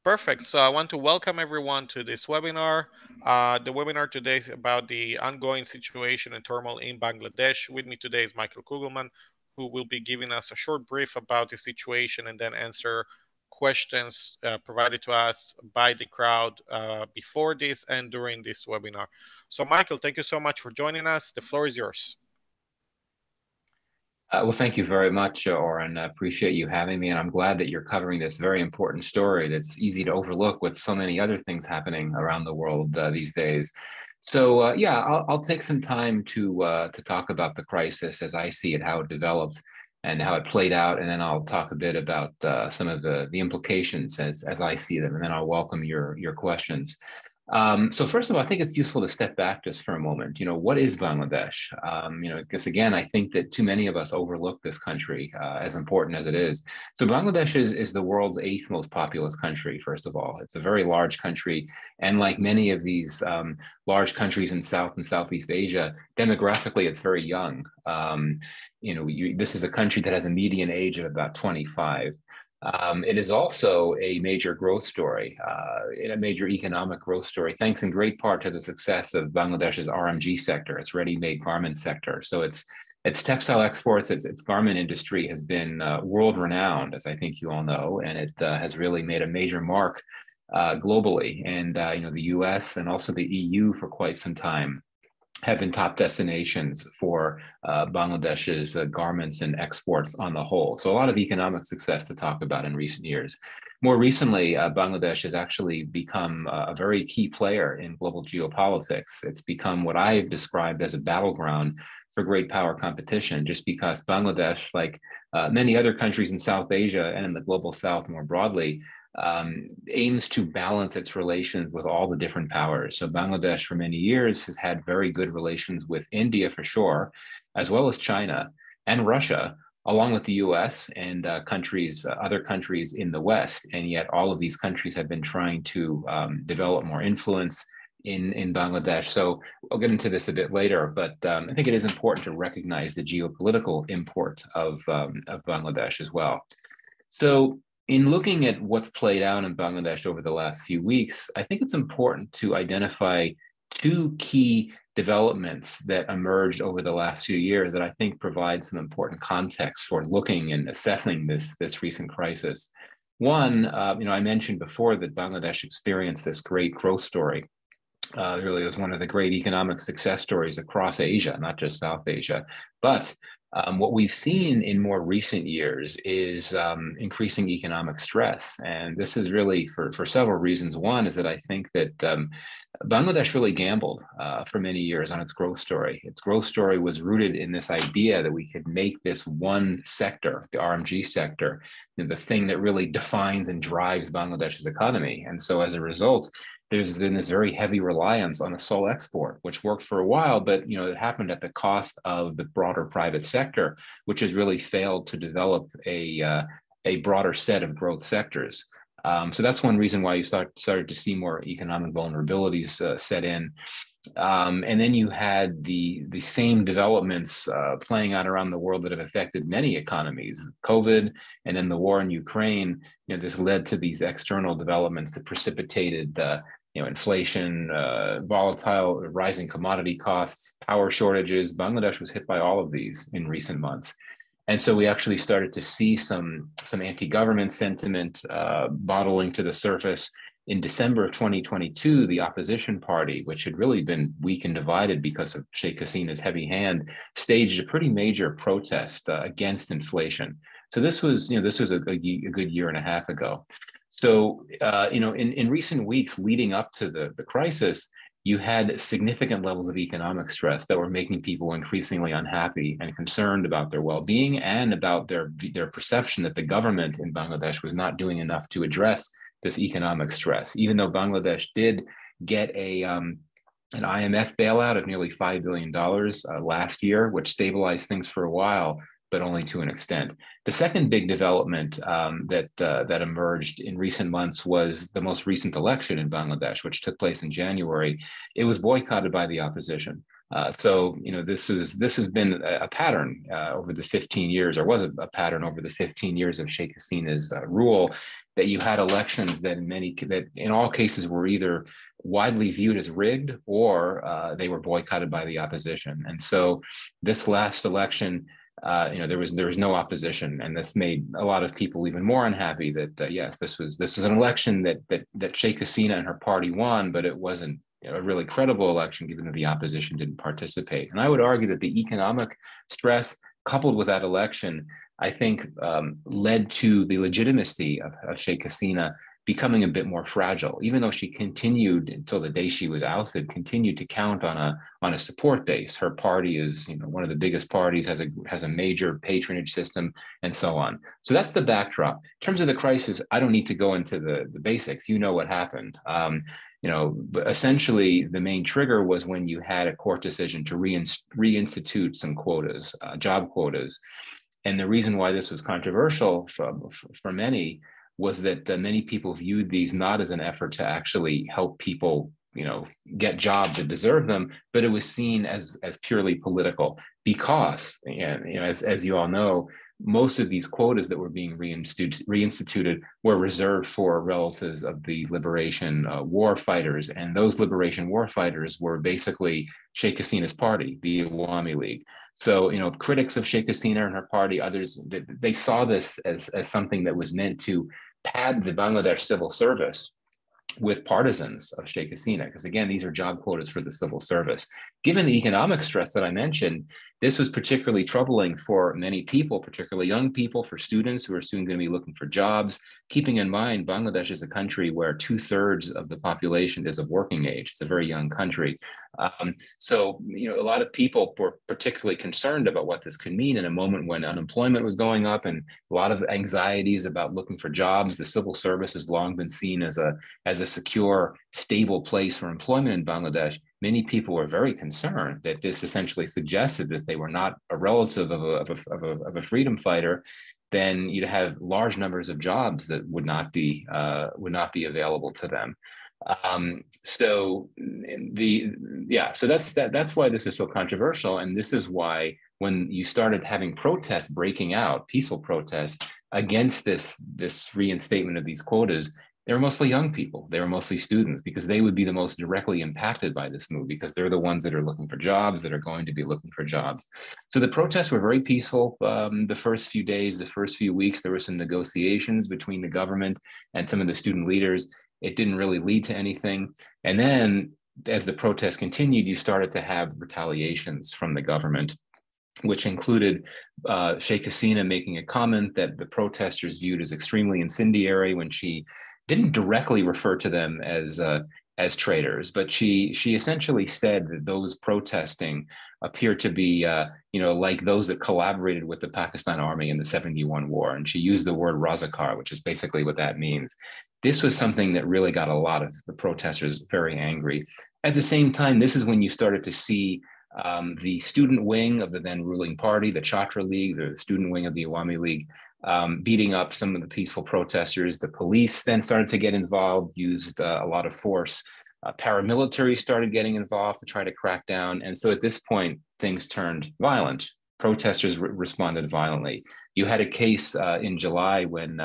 Perfect. So I want to welcome everyone to this webinar. The webinar today is about the ongoing situation and turmoil in Bangladesh. With me today is Michael Kugelman, who will be giving us a short brief about the situation and then answer questions provided to us by the crowd before this and during this webinar. So Michael, thank you so much for joining us. The floor is yours. Well, thank you very much, Oren. I appreciate you having me, and I'm glad that you're covering this very important story that's easy to overlook with so many other things happening around the world these days. So, yeah, I'll take some time to talk about the crisis as I see it, how it developed, and how it played out, and then I'll talk a bit about some of the implications as I see them, and then I'll welcome your questions. So first of all, I think it's useful to step back just for a moment. What is Bangladesh? Because again, I think that too many of us overlook this country, as important as it is. So Bangladesh is the world's eighth most populous country, first of all. It's a very large country. And like many of these large countries in South and Southeast Asia, demographically, it's very young. This is a country that has a median age of about 25. It is also a major growth story, a major economic growth story, thanks in great part to the success of Bangladesh's RMG sector, its ready-made garment sector. So its textile exports, its garment industry has been world-renowned, as I think you all know, and it has really made a major mark globally. And the U.S. and also the EU for quite some time have been top destinations for Bangladesh's garments and exports on the whole. So a lot of economic success to talk about in recent years. More recently, Bangladesh has actually become a very key player in global geopolitics. It's become what I've described as a battleground for great power competition, just because Bangladesh, like many other countries in South Asia and in the global South more broadly, aims to balance its relations with all the different powers. So Bangladesh for many years has had very good relations with India for sure, as well as China and Russia, along with the US and other countries in the West. And yet all of these countries have been trying to develop more influence in Bangladesh. So I'll get into this a bit later, but I think it is important to recognize the geopolitical import of Bangladesh as well. So in looking at what's played out in Bangladesh over the last few weeks, I think it's important to identify two key developments that emerged over the last few years that I think provide some important context for looking and assessing this recent crisis. One, I mentioned before that Bangladesh experienced this great growth story. Really was one of the great economic success stories across Asia, not just South Asia. But what we've seen in more recent years is increasing economic stress. And this is really for several reasons. One is that I think that Bangladesh really gambled for many years on its growth story. Its growth story was rooted in this idea that we could make this one sector, the RMG sector, the thing that really defines and drives Bangladesh's economy. And so as a result, there's been this very heavy reliance on a sole export, which worked for a while, but it happened at the cost of the broader private sector, which has really failed to develop a broader set of growth sectors. So that's one reason why you started to see more economic vulnerabilities set in. And then you had the same developments playing out around the world that have affected many economies, COVID, and then the war in Ukraine. This led to these external developments that precipitated inflation, volatile, rising commodity costs, power shortages. Bangladesh was hit by all of these in recent months. And so we actually started to see some anti-government sentiment bottling to the surface. In December of 2022, the opposition party, which had really been weak and divided because of Sheikh Hasina's heavy hand, staged a pretty major protest against inflation. So this was a good year and a half ago. So, in recent weeks leading up to the crisis, you had significant levels of economic stress that were making people increasingly unhappy and concerned about their well-being and about their perception that the government in Bangladesh was not doing enough to address this economic stress. Even though Bangladesh did get an IMF bailout of nearly $5 billion last year, which stabilized things for a while, but only to an extent. The second big development that emerged in recent months was the most recent election in Bangladesh, which took place in January. It was boycotted by the opposition. So, this has been a pattern over the 15 years, or was a pattern over the 15 years of Sheikh Hasina's rule, that you had elections that in all cases were either widely viewed as rigged or they were boycotted by the opposition. And so, this last election, there was no opposition, and this made a lot of people even more unhappy that yes, this was an election that Sheikh Hasina and her party won, but it wasn't a really credible election given that the opposition didn't participate. And I would argue that the economic stress coupled with that election, I think, led to the legitimacy of Sheikh Hasina becoming a bit more fragile, even though she continued until the day she was ousted, continued to count on a support base. Her party is, one of the biggest parties, has a major patronage system, and so on. So that's the backdrop. In terms of the crisis, I don't need to go into the basics. You know what happened. But essentially the main trigger was when you had a court decision to reinstitute some quotas, job quotas. And the reason why this was controversial for many was that many people viewed these not as an effort to actually help people, get jobs that deserve them, but it was seen as purely political because, as you all know, most of these quotas that were being reinstituted were reserved for relatives of the liberation war fighters. And those liberation war fighters were basically Sheikh Hasina's party, the Awami League. So, critics of Sheikh Hasina and her party, others, they saw this as something that was meant to pad the Bangladesh civil service with partisans of Sheikh Hasina, because again, these are job quotas for the civil service. Given the economic stress that I mentioned, this was particularly troubling for many people, particularly young people, for students who are soon going to be looking for jobs. Keeping in mind, Bangladesh is a country where 2/3 of the population is of working age. It's a very young country. So, a lot of people were particularly concerned about what this could mean in a moment when unemployment was going up and a lot of anxieties about looking for jobs. The civil service has long been seen as a secure, stable place for employment in Bangladesh. Many people were very concerned that this essentially suggested that they were not a relative of a freedom fighter. Then you'd have large numbers of jobs that would not be available to them. So that's why this is so controversial, and this is why when you started having protests breaking out, peaceful protests against this reinstatement of these quotas, they were mostly young people. They were mostly students, because they would be the most directly impacted by this move, because they're the ones that are looking for jobs, that are going to be looking for jobs. So the protests were very peaceful. The first few days, the first few weeks, there were some negotiations between the government and some of the student leaders. It didn't really lead to anything. And then as the protests continued, you started to have retaliations from the government, which included Sheikh Hasina making a comment that the protesters viewed as extremely incendiary, when she didn't directly refer to them as traitors, but she essentially said that those protesting appeared to be like those that collaborated with the Pakistan army in the 71 war, and she used the word razakar, which is basically what that means. This was something that really got a lot of the protesters very angry. At the same time, this is when you started to see the student wing of the then ruling party, the Chhatra League, the student wing of the Awami League, beating up some of the peaceful protesters. The police then started to get involved, used a lot of force. Paramilitary started getting involved to try to crack down. And so at this point, things turned violent. Protesters responded violently. You had a case in July when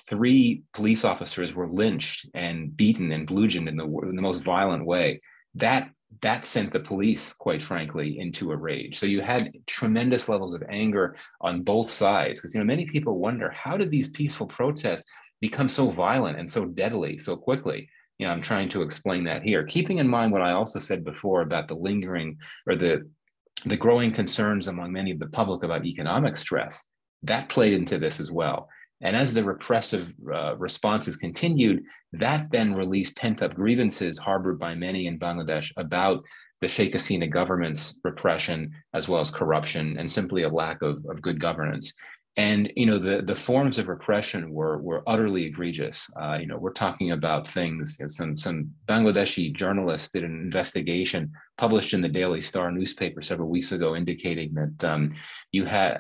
3 police officers were lynched and beaten and bludgeoned in the most violent way. That sent the police, quite frankly, into a rage. So you had tremendous levels of anger on both sides, because many people wonder, how did these peaceful protests become so violent and so deadly so quickly? I'm trying to explain that here, keeping in mind what I also said before about the lingering or the growing concerns among many of the public about economic stress. That played into this as well. And as the repressive responses continued, that then released pent-up grievances harbored by many in Bangladesh about the Sheikh Hasina government's repression, as well as corruption, and simply a lack of good governance. And the forms of repression were utterly egregious. We're talking about things. Some Bangladeshi journalists did an investigation published in the Daily Star newspaper several weeks ago, indicating that you had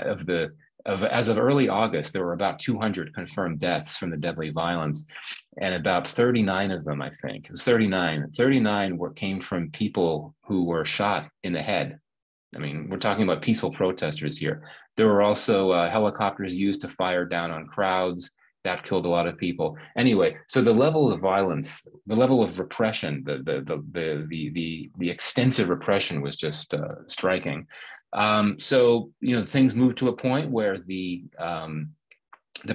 as of early August, there were about 200 confirmed deaths from the deadly violence, and about 39 of them, I think, it was 39 came from people who were shot in the head. I mean, we're talking about peaceful protesters here. There were also helicopters used to fire down on crowds. That killed a lot of people. Anyway, so the level of violence, the level of repression, the extensive repression was just striking. So things moved to a point where the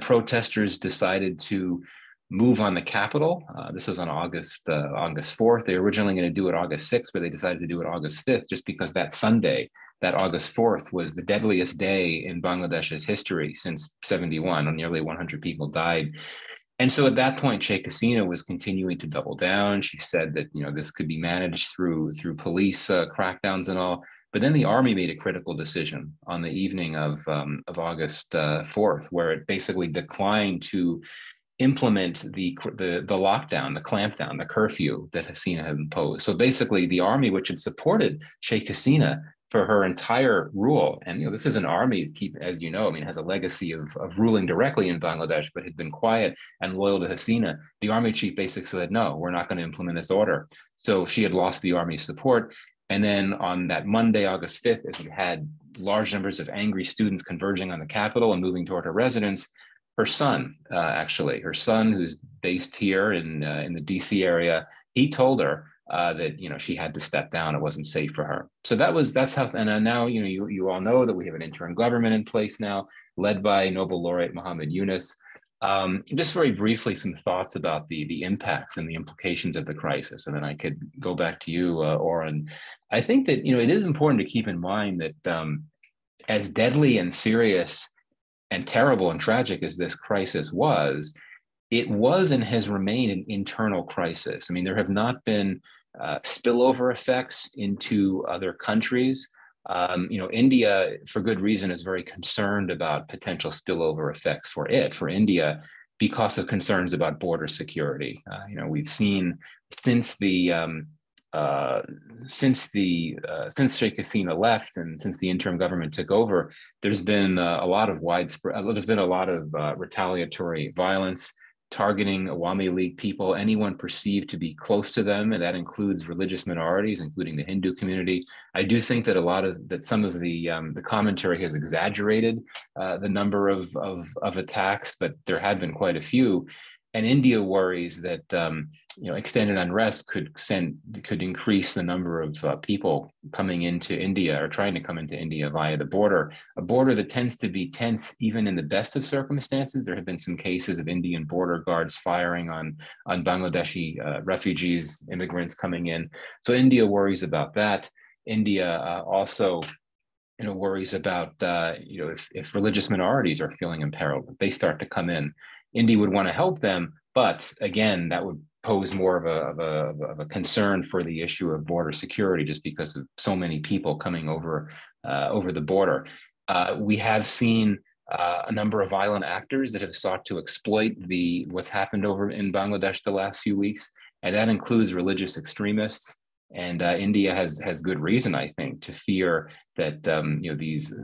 protesters decided to move on the Capitol. This was on August 4th. They were originally going to do it August 6th, but they decided to do it August 5th, just because that Sunday, that August 4th, was the deadliest day in Bangladesh's history since 71, when nearly 100 people died. And so at that point, Sheikh Hasina was continuing to double down. She said that this could be managed through police crackdowns and all. But then the army made a critical decision on the evening of August 4th, where it basically declined to implement the lockdown, the clampdown, the curfew that Hasina had imposed. So basically, the army, which had supported Sheikh Hasina for her entire rule, and this is an army, as you know, I mean, has a legacy of ruling directly in Bangladesh, but had been quiet and loyal to Hasina. The army chief basically said, no, we're not going to implement this order. So she had lost the army's support. And then on that Monday, August 5th, as we had large numbers of angry students converging on the Capitol and moving toward her residence, her son, her son, who's based here in the DC area, he told her that she had to step down. It wasn't safe for her. So that's how. And now you all know that we have an interim government in place now, led by Nobel laureate Muhammad Yunus. Just very briefly, some thoughts about the impacts and the implications of the crisis, and then I could go back to you, Oren. I think that it is important to keep in mind that as deadly and serious and terrible and tragic as this crisis was, it was and has remained an internal crisis. I mean, there have not been spillover effects into other countries. India, for good reason, is very concerned about potential spillover effects for India, because of concerns about border security. We've seen since Sheikh Hasina left and since the interim government took over, there's been a lot of retaliatory violence targeting Awami League people, anyone perceived to be close to them, and that includes religious minorities, including the Hindu community. I do think that some of the commentary has exaggerated the number of attacks, but there have been quite a few. And India worries that extended unrest could increase the number of people coming into India or trying to come into India via the border, a border that tends to be tense even in the best of circumstances. There have been some cases of Indian border guards firing on Bangladeshi refugees, immigrants coming in. So India worries about that. India also worries about if religious minorities are feeling imperiled, they start to come in. India would want to help them, but again, that would pose more of a concern for the issue of border security, just because of so many people coming over the border. We have seen a number of violent actors that have sought to exploit what's happened over in Bangladesh the last few weeks, and that includes religious extremists. And India has good reason, I think, to fear that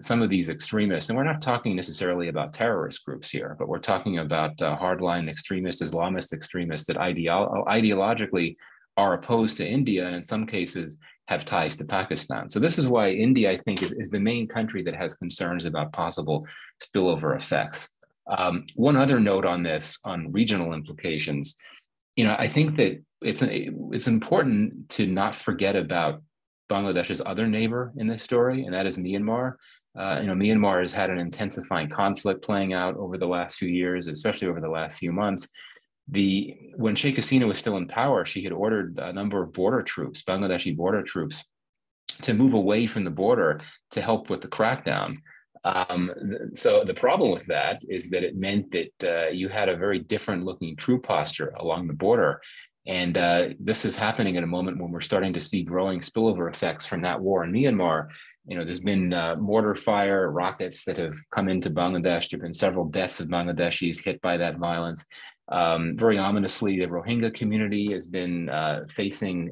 some of these extremists, and we're not talking necessarily about terrorist groups here, but we're talking about hardline extremists, Islamist extremists that ideologically are opposed to India, and in some cases have ties to Pakistan. So this is why India, I think, is the main country that has concerns about possible spillover effects. One other note on this, on regional implications, I think that it's important to not forget about Bangladesh's other neighbor in this story, and that is Myanmar. Myanmar has had an intensifying conflict playing out over the last few years, especially over the last few months. When Sheikh Hasina was still in power, she had ordered a number of Bangladeshi border troops, to move away from the border to help with the crackdown. So the problem with that is that it meant that you had a very different looking troop posture along the border. And this is happening at a moment when we're starting to see growing spillover effects from that war in Myanmar. There's been mortar fire, rockets that have come into Bangladesh. There have been several deaths of Bangladeshis hit by that violence. Very ominously, the Rohingya community has been facing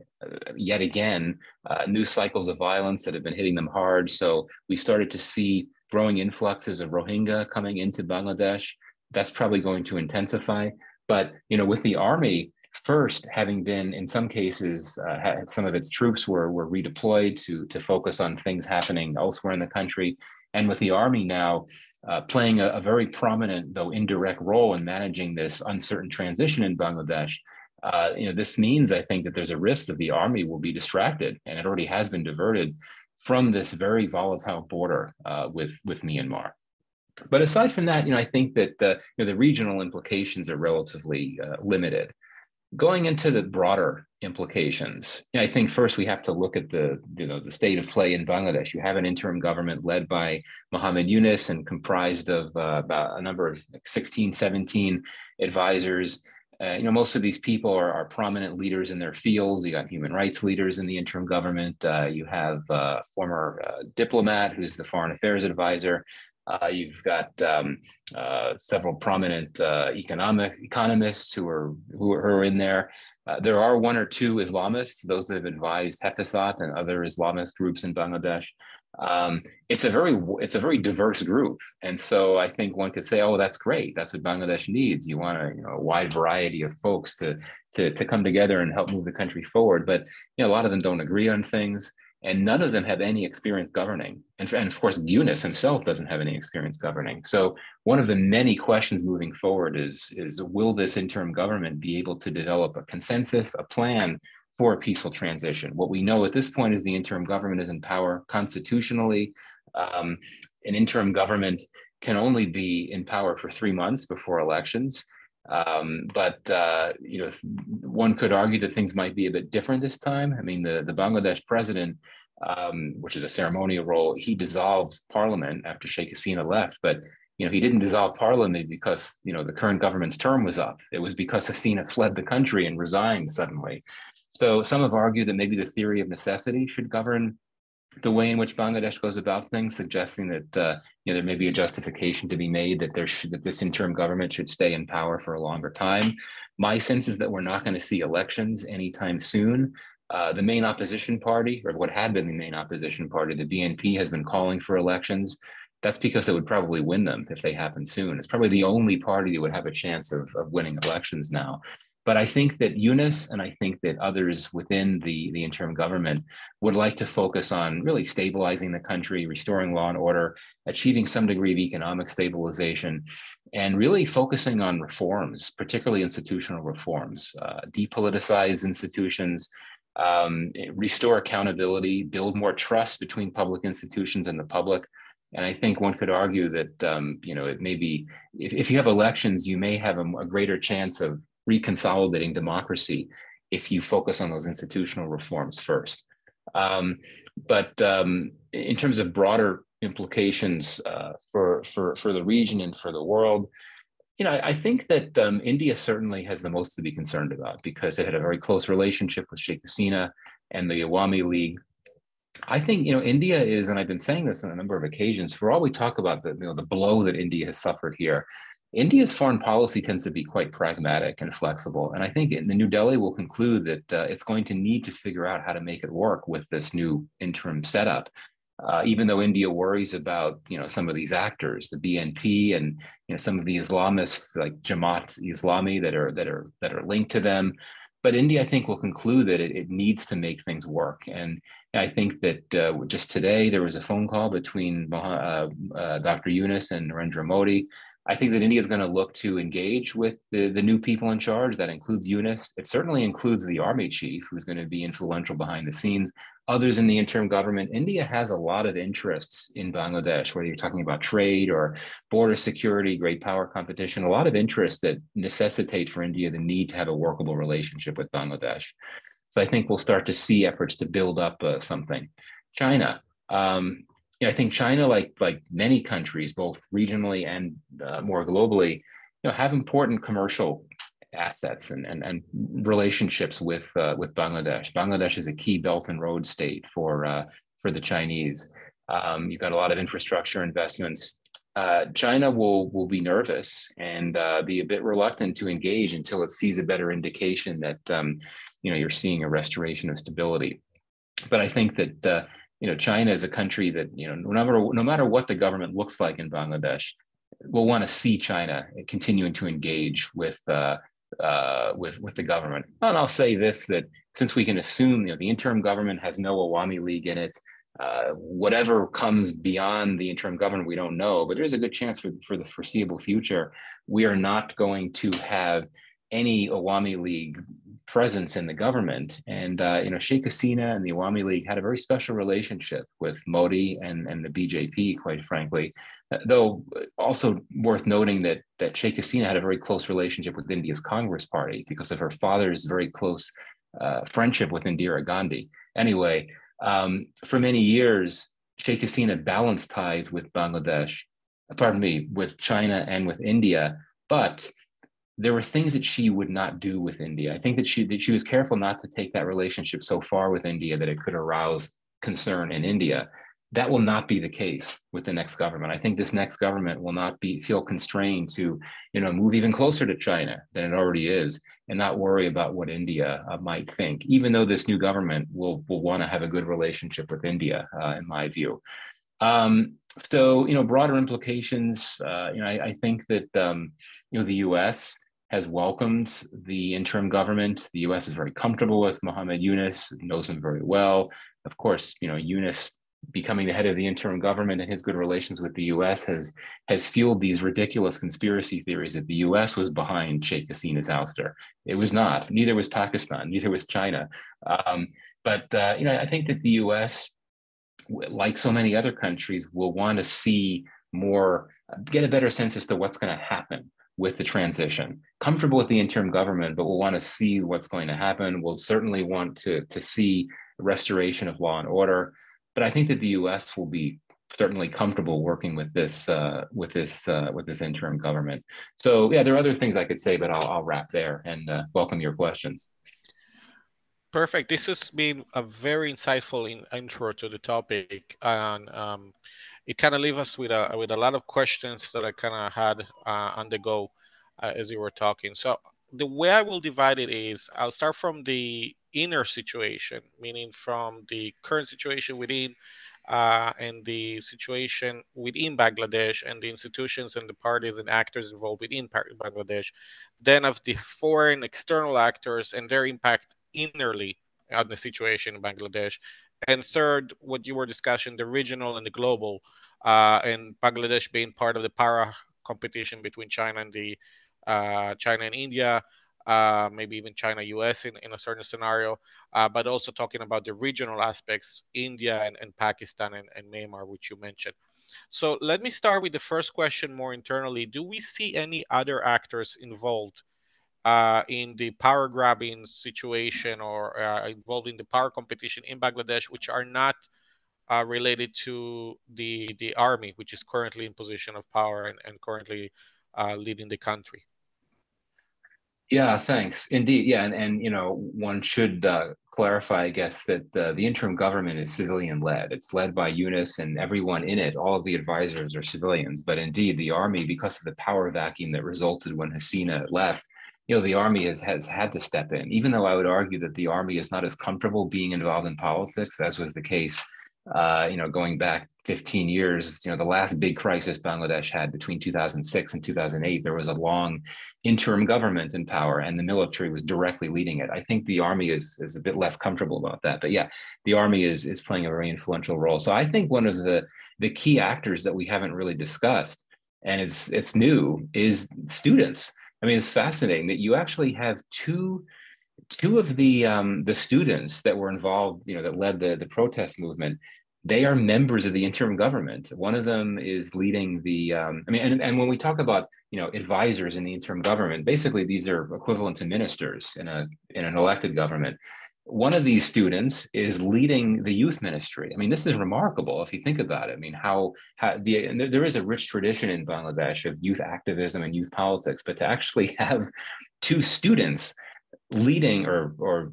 yet again new cycles of violence that have been hitting them hard. So we started to see growing influxes of Rohingya coming into Bangladesh. That's probably going to intensify. But with the army first having been, in some cases, some of its troops were redeployed to focus on things happening elsewhere in the country, and with the army now playing a very prominent, though indirect, role in managing this uncertain transition in Bangladesh. This means, I think, that there's a risk that the army will be distracted, and it already has been diverted from this very volatile border with Myanmar. But aside from that, I think that the regional implications are relatively limited. Going into the broader implications, I think first we have to look at the state of play in Bangladesh. You have an interim government led by Muhammad Yunus and comprised of about a number of 16, 17 advisors. Most of these people are prominent leaders in their fields. You got human rights leaders in the interim government. You have a former diplomat who's the foreign affairs advisor. You've got several prominent economists who are in there. There are one or two Islamists, those that have advised Hafizat and other Islamist groups in Bangladesh. It's a very diverse group, and so I think one could say, oh, that's great. That's what Bangladesh needs. You want a wide variety of folks to come together and help move the country forward. But a lot of them don't agree on things. And none of them have any experience governing. And of course, Yunus himself doesn't have any experience governing. So one of the many questions moving forward is will this interim government be able to develop a consensus, a plan for a peaceful transition? What we know at this point is the interim government is in power constitutionally. An interim government can only be in power for 3 months before elections. But one could argue that things might be a bit different this time. I mean, the Bangladesh president, which is a ceremonial role, he dissolves parliament after Sheikh Hasina left. But he didn't dissolve parliament because the current government's term was up. It was because Hasina fled the country and resigned suddenly. So some have argued that maybe the theory of necessity should govern the way in which Bangladesh goes about things, suggesting that there may be a justification to be made that that this interim government should stay in power for a longer time. My sense is that we're not going to see elections anytime soon. The main opposition party, or what had been the main opposition party, the BNP, has been calling for elections. That's because it would probably win them if they happen soon. It's probably the only party that would have a chance of winning elections now. But I think that Yunus and I think that others within the interim government would like to focus on really stabilizing the country, restoring law and order, achieving some degree of economic stabilization, and really focusing on reforms, particularly institutional reforms, depoliticize institutions, restore accountability, build more trust between public institutions and the public. And I think one could argue that, it may be, if you have elections, you may have a greater chance of reconsolidating democracy if you focus on those institutional reforms first. But in terms of broader implications for the region and for the world, I think that India certainly has the most to be concerned about because it had a very close relationship with Sheikh Hasina and the Awami League. I think India is, and I've been saying this on a number of occasions, for all we talk about the blow that India has suffered here, India's foreign policy tends to be quite pragmatic and flexible. And I think the New Delhi will conclude that it's going to need to figure out how to make it work with this new interim setup. Even though India worries about some of these actors, the BNP and some of the Islamists like Jamaat Islami that are linked to them, but India I think will conclude that it needs to make things work. And I think that just today there was a phone call between Dr. Yunus and Narendra Modi. I think that India is going to look to engage with the new people in charge. That includes Yunus. It certainly includes the army chief, who's going to be influential behind the scenes. Others in the interim government. India has a lot of interests in Bangladesh, whether you're talking about trade or border security, great power competition, a lot of interests that necessitate for India the need to have a workable relationship with Bangladesh. So I think we'll start to see efforts to build up something. China. I think China, like many countries, both regionally and more globally, have important commercial assets and relationships with Bangladesh. Bangladesh is a key Belt and Road state for the Chinese. You've got a lot of infrastructure investments. China will be nervous and be a bit reluctant to engage until it sees a better indication that you're seeing a restoration of stability. But I think that China is a country that, no matter what the government looks like in Bangladesh, will want to see China continuing to engage with the government. And I'll say this, that since we can assume the interim government has no Awami League in it, whatever comes beyond the interim government, we don't know, but there's a good chance for the foreseeable future, we are not going to have any Awami League presence in the government. And Sheikh Hasina and the Awami League had a very special relationship with Modi and the BJP, quite frankly. Though also worth noting that Sheikh Hasina had a very close relationship with India's Congress Party because of her father's very close friendship with Indira Gandhi. Anyway, for many years, Sheikh Hasina balanced ties with with China and with India, but there were things that she would not do with India. I think that she was careful not to take that relationship so far with India that it could arouse concern in India. That will not be the case with the next government. I think this next government will not feel constrained to, move even closer to China than it already is, and not worry about what India might think. Even though this new government will want to have a good relationship with India, in my view. So, broader implications. I think that the U.S. has welcomed the interim government. The U.S. is very comfortable with Mohammed Yunus, knows him very well. Of course, Yunus becoming the head of the interim government and his good relations with the U.S. has fueled these ridiculous conspiracy theories that the U.S. was behind Sheikh Hasina's ouster. It was not. Neither was Pakistan. Neither was China. But I think that the U.S., like so many other countries, will want to see more, get a better sense as to what's going to happen with the transition. Comfortable with the interim government, but we'll want to see what's going to happen. We'll certainly want to see restoration of law and order. But I think that the U.S. will be certainly comfortable working with this interim government. So yeah, there are other things I could say, but I'll wrap there and welcome your questions. Perfect. This has been a very insightful intro to the topic, and it kind of leaves us with a lot of questions that I kind of had on the go as you were talking. So the way I will divide it is I'll start from the inner situation, meaning from the current situation within and the situation within Bangladesh and the institutions and the parties and actors involved within Bangladesh, then of the foreign external actors and their impact innerly on the situation in Bangladesh, and third, what you were discussing, the regional and the global, and Bangladesh being part of the para competition between China and India, maybe even China, US in a certain scenario, but also talking about the regional aspects, India and Pakistan and Myanmar, which you mentioned. So let me start with the first question more internally. Do we see any other actors involved in the power grabbing situation or involved in the power competition in Bangladesh, which are not related to the army, which is currently in position of power and currently leading the country? Yeah, thanks. Indeed. Yeah. And one should clarify, I guess, that the interim government is civilian led. It's led by Yunus, and everyone in it, all of the advisors are civilians. But indeed, the army, because of the power vacuum that resulted when Hasina left, the army has had to step in, even though I would argue that the army is not as comfortable being involved in politics as was the case going back 15 years. The last big crisis Bangladesh had between 2006 and 2008, there was a long interim government in power and the military was directly leading it. I think the army is a bit less comfortable about that. But yeah, the army is playing a very influential role. So I think one of the key actors that we haven't really discussed, and it's new, is students. I mean, it's fascinating that you actually have two of the students that were involved, that led the protest movement. They are members of the interim government. One of them is leading the. And when we talk about advisors in the interim government, basically these are equivalent to ministers in an elected government. One of these students is leading the youth ministry. I mean, this is remarkable if you think about it. I mean, there is a rich tradition in Bangladesh of youth activism and youth politics, but to actually have two students leading or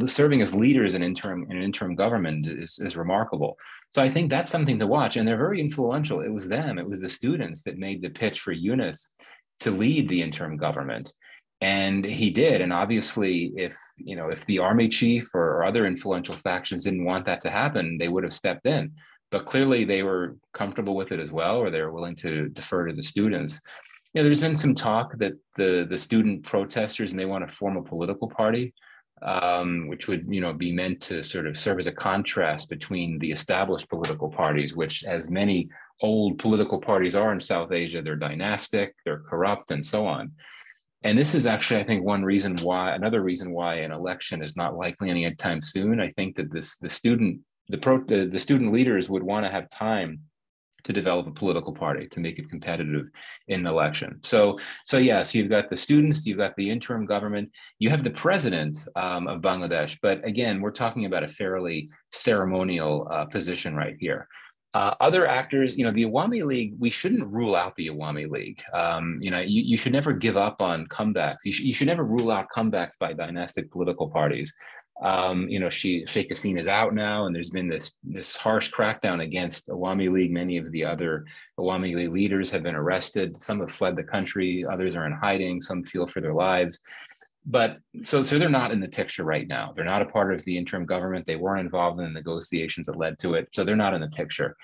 serving as leaders in an interim government is remarkable. So I think that's something to watch, and they're very influential. It was the students that made the pitch for Yunus to lead the interim government. And he did. And obviously, if the army chief or other influential factions didn't want that to happen, they would have stepped in. But clearly, they were comfortable with it as well, or they were willing to defer to the students. There's been some talk that the student protesters may want to form a political party, which would be meant to sort of serve as a contrast between the established political parties, which, as many old political parties are in South Asia, they're dynastic, they're corrupt, and so on. And this is actually, I think, another reason why an election is not likely anytime soon. I think that the student leaders would want to have time to develop a political party to make it competitive in an election. So you've got the students, you've got the interim government, you have the president of Bangladesh. But again, we're talking about a fairly ceremonial position right here. Other actors, the Awami League, we shouldn't rule out the Awami League. You should never give up on comebacks. You should never rule out comebacks by dynastic political parties. Sheikh Hasina is out now, and there's been this harsh crackdown against Awami League. Many of the other Awami League leaders have been arrested. Some have fled the country. Others are in hiding. Some feel for their lives. But so they're not in the picture right now. They're not a part of the interim government. They weren't involved in the negotiations that led to it. So they're not in the picture.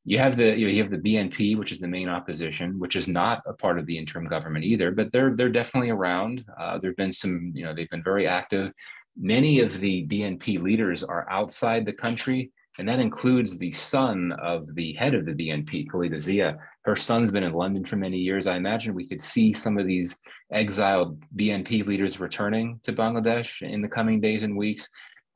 You have the BNP, which is the main opposition, which is not a part of the interim government either, but they're definitely around. There've been some, they've been very active. Many of the BNP leaders are outside the country, and that includes the son of the head of the BNP, Khalida Zia. Her son's been in London for many years. I imagine we could see some of these exiled BNP leaders returning to Bangladesh in the coming days and weeks.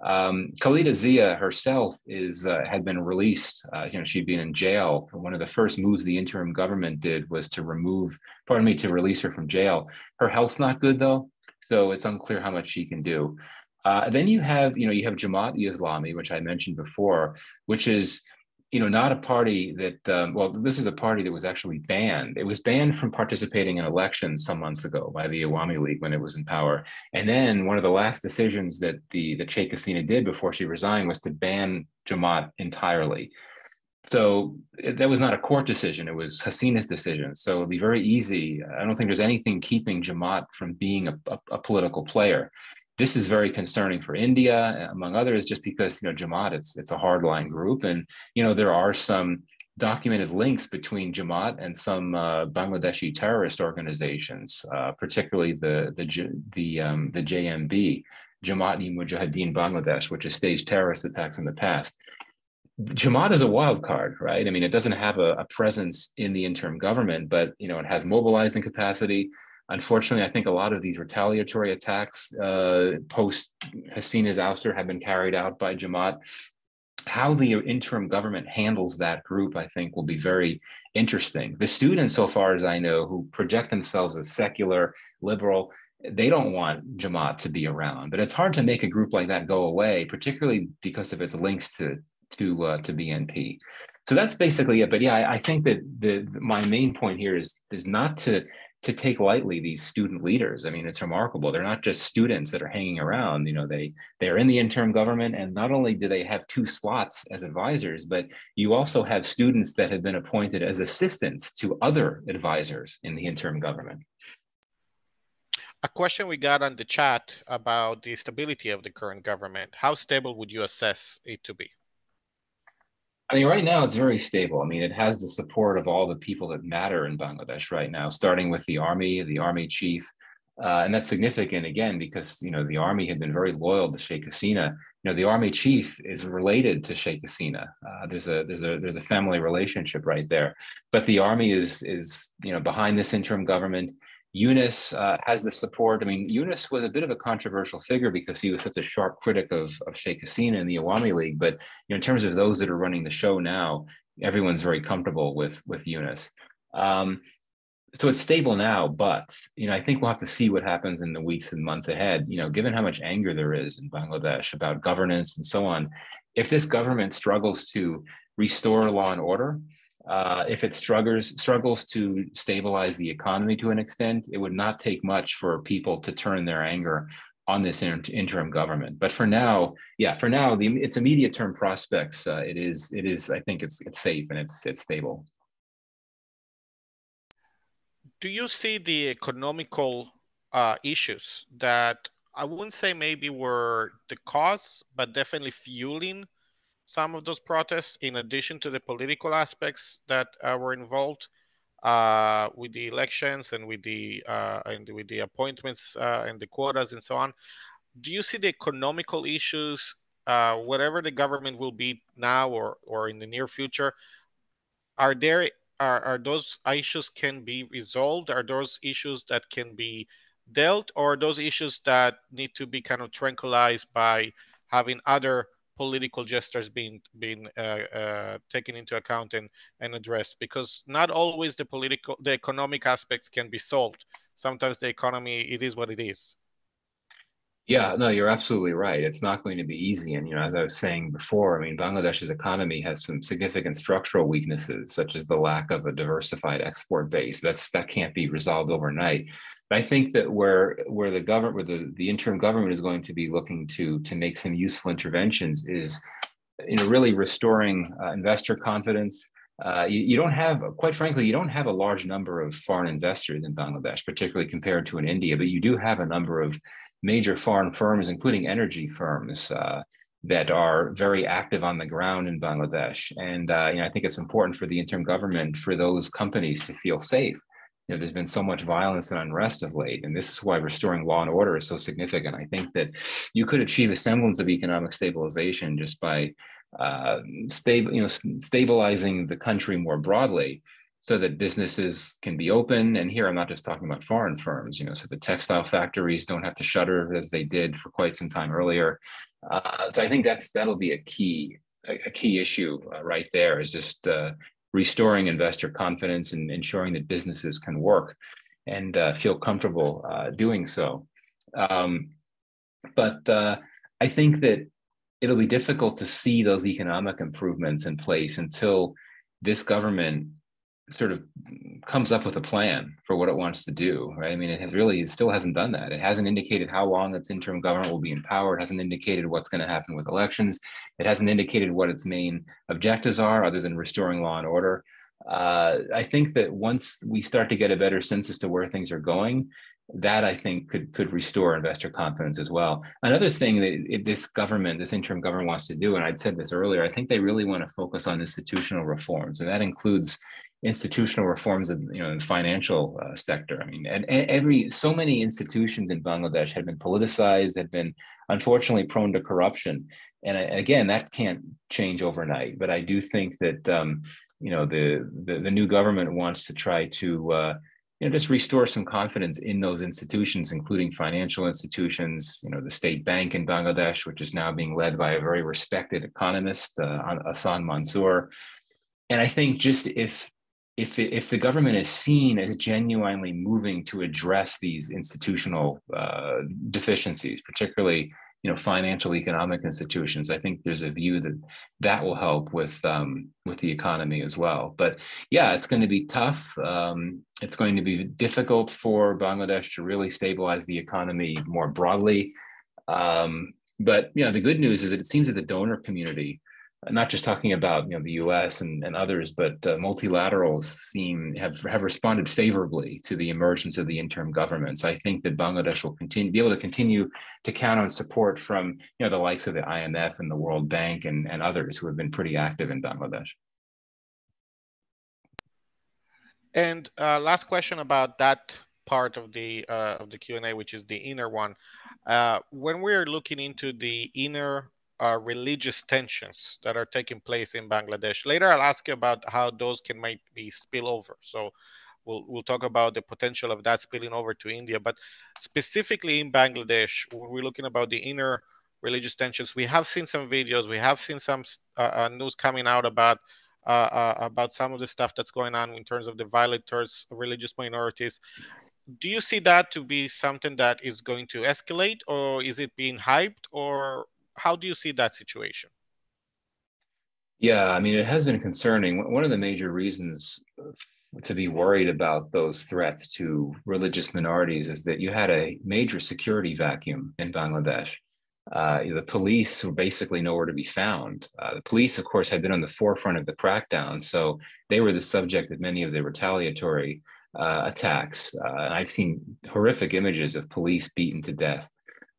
Khalida Zia herself had been released. She'd been in jail. One of the first moves the interim government did was to release her from jail. Her health's not good though, so it's unclear how much she can do. Then you have Jamaat-e-Islami, which I mentioned before, which is not a party that, this is a party that was actually banned. It was banned from participating in elections some months ago by the Awami League when it was in power. And then one of the last decisions that Sheikh Hasina did before she resigned was to ban Jamaat entirely. So that was not a court decision. It was Hasina's decision. So it'd be very easy. I don't think there's anything keeping Jamaat from being a political player. This is very concerning for India, among others, just because Jamaat, it's a hardline group, and there are some documented links between Jamaat and some Bangladeshi terrorist organizations, particularly the JMB, Jamaat-e-Mujahideen Bangladesh, which has staged terrorist attacks in the past. Jamaat is a wild card, right? I mean, it doesn't have a presence in the interim government, but it has mobilizing capacity. Unfortunately, I think a lot of these retaliatory attacks post Hasina's ouster have been carried out by Jamaat. How the interim government handles that group, I think, will be very interesting. The students, so far as I know, who project themselves as secular, liberal, they don't want Jamaat to be around. But it's hard to make a group like that go away, particularly because of its links to BNP. So that's basically it. But yeah, I think that my main point here is not to take lightly these student leaders. I mean, it's remarkable. They're not just students that are hanging around. They're in the interim government, and not only do they have 2 slots as advisors, but you also have students that have been appointed as assistants to other advisors in the interim government. A question we got on the chat about the stability of the current government. How stable would you assess it to be? I mean, right now it's very stable. I mean, it has the support of all the people that matter in Bangladesh right now, starting with the army chief. And that's significant again, because, the army had been very loyal to Sheikh Hasina. The army chief is related to Sheikh Hasina. There's a family relationship right there. But the army is behind this interim government. Yunus has the support. I mean, Yunus was a bit of a controversial figure because he was such a sharp critic of Sheikh Hasina and the Awami League. But in terms of those that are running the show now, everyone's very comfortable with Yunus. So it's stable now, but I think we'll have to see what happens in the weeks and months ahead. Given how much anger there is in Bangladesh about governance and so on, if this government struggles to restore law and order, if it struggles to stabilize the economy to an extent, it would not take much for people to turn their anger on this interim government. But for now, its immediate term prospects, it is. I think it's safe and it's stable. Do you see the economical issues that I wouldn't say maybe were the cause, but definitely fueling some of those protests, in addition to the political aspects that were involved with the elections and with the appointments and the quotas and so on. Do you see the economical issues, whatever the government will be now or in the near future? Are there are those issues can be resolved? Are those issues that can be dealt, or are those issues that need to be kind of tranquilized by having other political gestures being taken into account and addressed? Because not always the economic aspects can be solved. Sometimes the economy, it is what it is. Yeah, no, you're absolutely right. It's not going to be easy. And, as I was saying before, I mean, Bangladesh's economy has some significant structural weaknesses, such as the lack of a diversified export base. That can't be resolved overnight. But I think that where the government, where the interim government is going to be looking to make some useful interventions is, really restoring investor confidence. You don't have, quite frankly, you don't have a large number of foreign investors in Bangladesh, particularly compared to in India, but you do have a number of major foreign firms, including energy firms, that are very active on the ground in Bangladesh. And I think it's important for the interim government for those companies to feel safe. There's been so much violence and unrest of late, and this is why restoring law and order is so significant. I think that you could achieve a semblance of economic stabilization just by stabilizing the country more broadly, so that businesses can be open. And here I'm not just talking about foreign firms, so the textile factories don't have to shutter as they did for quite some time earlier. So I think that'll be a key issue right there, is just restoring investor confidence and ensuring that businesses can work and feel comfortable doing so. But I think that it'll be difficult to see those economic improvements in place until this government sort of comes up with a plan for what it wants to do, right? I mean, it still hasn't done that. It hasn't indicated how long its interim government will be in power. It hasn't indicated what's going to happen with elections. It hasn't indicated what its main objectives are, other than restoring law and order. I think that once we start to get a better sense as to where things are going, that I think could restore investor confidence as well. Another thing that this interim government wants to do, and I'd said this earlier, I think they really want to focus on institutional reforms, and that includes institutional reforms in the financial sector. I mean, and so many institutions in Bangladesh had been politicized, had been unfortunately prone to corruption, and again, that can't change overnight. But I do think that the new government wants to try to just restore some confidence in those institutions, including financial institutions. The state bank in Bangladesh, which is now being led by a very respected economist, Hassan Mansour. And I think just if the government is seen as genuinely moving to address these institutional deficiencies, particularly financial economic institutions, I think there's a view that will help with the economy as well. But yeah, it's going to be tough. It's going to be difficult for Bangladesh to really stabilize the economy more broadly. But the good news is that it seems that the donor community, not just talking about the U.S. and others, but multilaterals have responded favorably to the emergence of the interim government. So I think that Bangladesh will be able to continue to count on support from the likes of the IMF and the World Bank and others who have been pretty active in Bangladesh. And last question about that part of the Q&A, which is the inner one. When we're looking into the inner religious tensions that are taking place in Bangladesh. Later, I'll ask you about how those can maybe spill over. So we'll talk about the potential of that spilling over to India. But specifically in Bangladesh, when we're looking about the inner religious tensions, we have seen some videos, we have seen some news coming out about some of the stuff that's going on in terms of the violence towards religious minorities. Do you see that to be something that is going to escalate, or is it being hyped, or how do you see that situation? Yeah, I mean, it has been concerning. One of the major reasons to be worried about those threats to religious minorities is that you had a major security vacuum in Bangladesh. The police were basically nowhere to be found. The police, of course, had been on the forefront of the crackdown, so they were the subject of many of the retaliatory attacks. And I've seen horrific images of police beaten to death.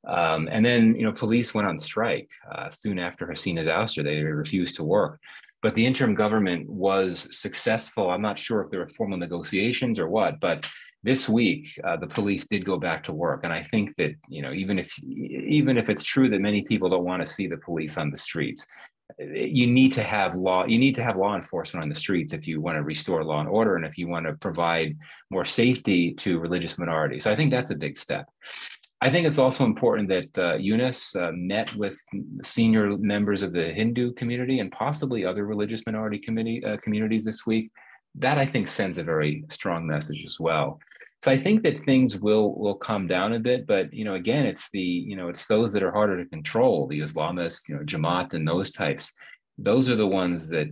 And then, police went on strike soon after Hasina's ouster. They refused to work. But the interim government was successful. I'm not sure if there were formal negotiations or what, but this week the police did go back to work. And I think that, even if it's true that many people don't want to see the police on the streets, you need to have law enforcement on the streets if you want to restore law and order, and if you want to provide more safety to religious minorities. So I think that's a big step. I think it's also important that Yunus met with senior members of the Hindu community and possibly other religious minority communities this week. That, I think, sends a very strong message as well. So I think that things will calm down a bit, but again, it's those that are harder to control, the Islamists, Jamaat and those types. Those are the ones that